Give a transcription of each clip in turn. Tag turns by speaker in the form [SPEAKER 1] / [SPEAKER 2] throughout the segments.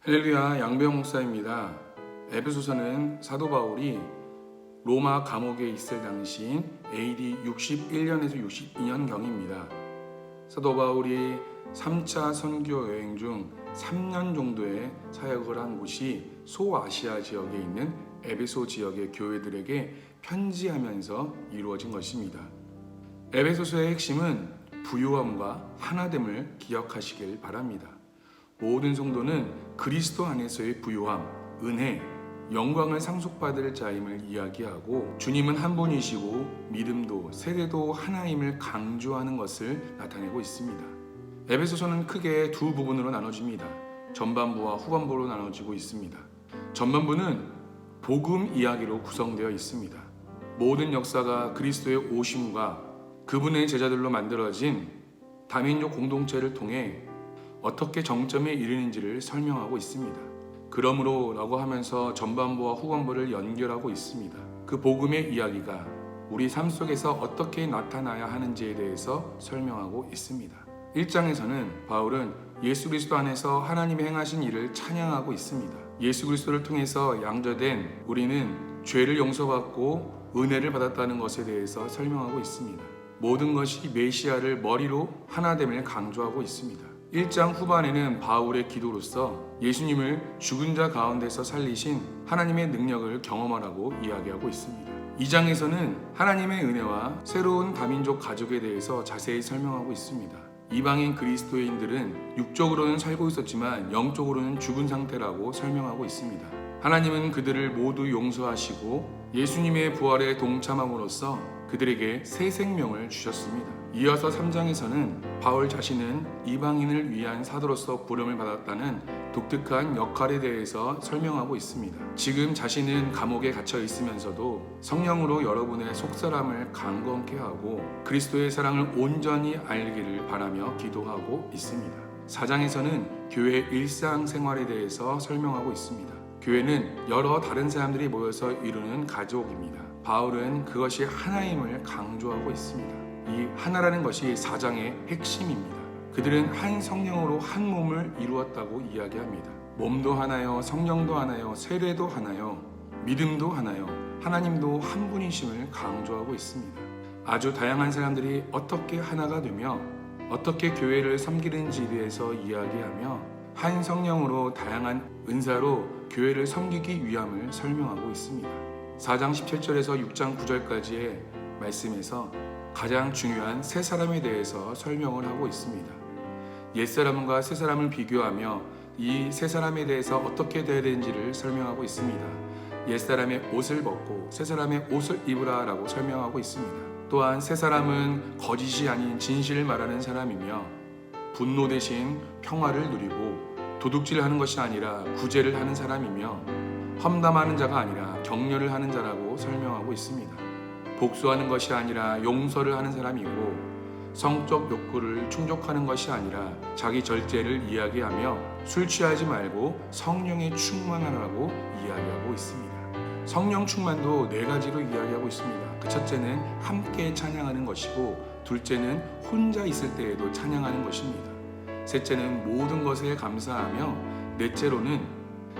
[SPEAKER 1] 할렐루야, 양배영 목사입니다. 에베소서는 사도 바울이 로마 감옥에 있을 당시인 AD 61년에서 62년경입니다. 사도 바울이 3차 선교 여행 중 3년 정도의 사역을 한 곳이 소아시아 지역에 있는 에베소 지역의 교회들에게 편지하면서 이루어진 것입니다. 에베소서의 핵심은 부요함과 하나됨을 기억하시길 바랍니다. 모든 성도는 그리스도 안에서의 부요함, 은혜, 영광을 상속받을 자임을 이야기하고 주님은 한 분이시고 믿음도 세대도 하나임을 강조하는 것을 나타내고 있습니다. 에베소서는 크게 두 부분으로 나눠집니다. 전반부와 후반부로 나눠지고 있습니다. 전반부는 복음 이야기로 구성되어 있습니다. 모든 역사가 그리스도의 오심과 그분의 제자들로 만들어진 다민족 공동체를 통해 어떻게 정점에 이르는지를 설명하고 있습니다. 그러므로 라고 하면서 전반부와 후반부를 연결하고 있습니다. 그 복음의 이야기가 우리 삶 속에서 어떻게 나타나야 하는지에 대해서 설명하고 있습니다. 1장에서는 바울은 예수 그리스도 안에서 하나님이 행하신 일을 찬양하고 있습니다. 예수 그리스도를 통해서 양자된 우리는 죄를 용서받고 은혜를 받았다는 것에 대해서 설명하고 있습니다. 모든 것이 메시아를 머리로 하나됨을 강조하고 있습니다. 1장 후반에는 바울의 기도로서 예수님을 죽은 자 가운데서 살리신 하나님의 능력을 경험하라고 이야기하고 있습니다. 2장에서는 하나님의 은혜와 새로운 다민족 가족에 대해서 자세히 설명하고 있습니다. 이방인 그리스도인들은 육적으로는 살고 있었지만 영적으로는 죽은 상태라고 설명하고 있습니다. 하나님은 그들을 모두 용서하시고 예수님의 부활에 동참함으로써 그들에게 새 생명을 주셨습니다. 이어서 3장에서는 바울 자신은 이방인을 위한 사도로서 부름을 받았다는 독특한 역할에 대해서 설명하고 있습니다. 지금 자신은 감옥에 갇혀 있으면서도 성령으로 여러분의 속사람을 강건케 하고 그리스도의 사랑을 온전히 알기를 바라며 기도하고 있습니다. 4장에서는 교회 일상생활에 대해서 설명하고 있습니다. 교회는 여러 다른 사람들이 모여서 이루는 가족입니다. 바울은 그것이 하나임을 강조하고 있습니다. 이 하나라는 것이 4장의 핵심입니다. 그들은 한 성령으로 한 몸을 이루었다고 이야기합니다. 몸도 하나요, 성령도 하나요, 세례도 하나요, 믿음도 하나요, 하나님도 한 분이심을 강조하고 있습니다. 아주 다양한 사람들이 어떻게 하나가 되며 어떻게 교회를 섬기는지에 대해서 이야기하며 한 성령으로 다양한 은사로 교회를 섬기기 위함을 설명하고 있습니다. 4장 17절에서 6장 9절까지의 말씀에서 가장 중요한 세 사람에 대해서 설명을 하고 있습니다. 옛사람과 새사람을 비교하며 이 세 사람에 대해서 어떻게 되어야 되는지를 설명하고 있습니다. 옛사람의 옷을 벗고 새사람의 옷을 입으라 라고 설명하고 있습니다. 또한 새사람은 거짓이 아닌 진실을 말하는 사람이며 분노 대신 평화를 누리고 도둑질하는 것이 아니라 구제를 하는 사람이며 험담하는 자가 아니라 격려를 하는 자라고 설명하고 있습니다. 복수하는 것이 아니라 용서를 하는 사람이고 성적 욕구를 충족하는 것이 아니라 자기 절제를 이야기하며 술 취하지 말고 성령에 충만하라고 이야기하고 있습니다. 성령 충만도 네 가지로 이야기하고 있습니다. 그 첫째는 함께 찬양하는 것이고 둘째는 혼자 있을 때에도 찬양하는 것입니다. 셋째는 모든 것에 감사하며 넷째로는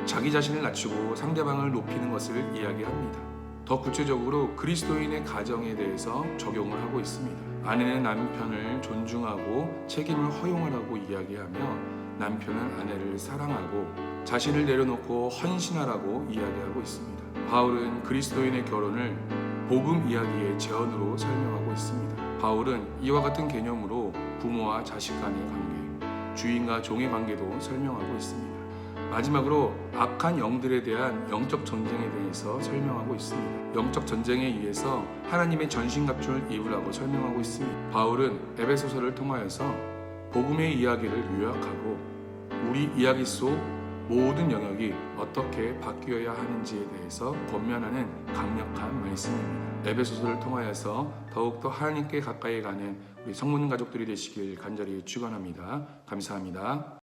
[SPEAKER 1] 자기 자신을 낮추고 상대방을 높이는 것을 이야기합니다. 더 구체적으로 그리스도인의 가정에 대해서 적용을 하고 있습니다. 아내는 남편을 존중하고 책임을 허용하라고 이야기하며 남편은 아내를 사랑하고 자신을 내려놓고 헌신하라고 이야기하고 있습니다. 바울은 그리스도인의 결혼을 복음 이야기의 재현으로 설명하고 있습니다. 바울은 이와 같은 개념으로 부모와 자식 간의 관계, 주인과 종의 관계도 설명하고 있습니다. 마지막으로 악한 영들에 대한 영적 전쟁에 대해서 설명하고 있습니다. 영적 전쟁에 의해서 하나님의 전신갑주를 입으라고 설명하고 있습니다. 바울은 에베소서를 통하여서 복음의 이야기를 요약하고 우리 이야기 속 모든 영역이 어떻게 바뀌어야 하는지에 대해서 권면하는 강력한 말씀입니다. 에베소서를 통하여서 더욱더 하나님께 가까이 가는 우리 성문 가족들이 되시길 간절히 축원합니다. 감사합니다.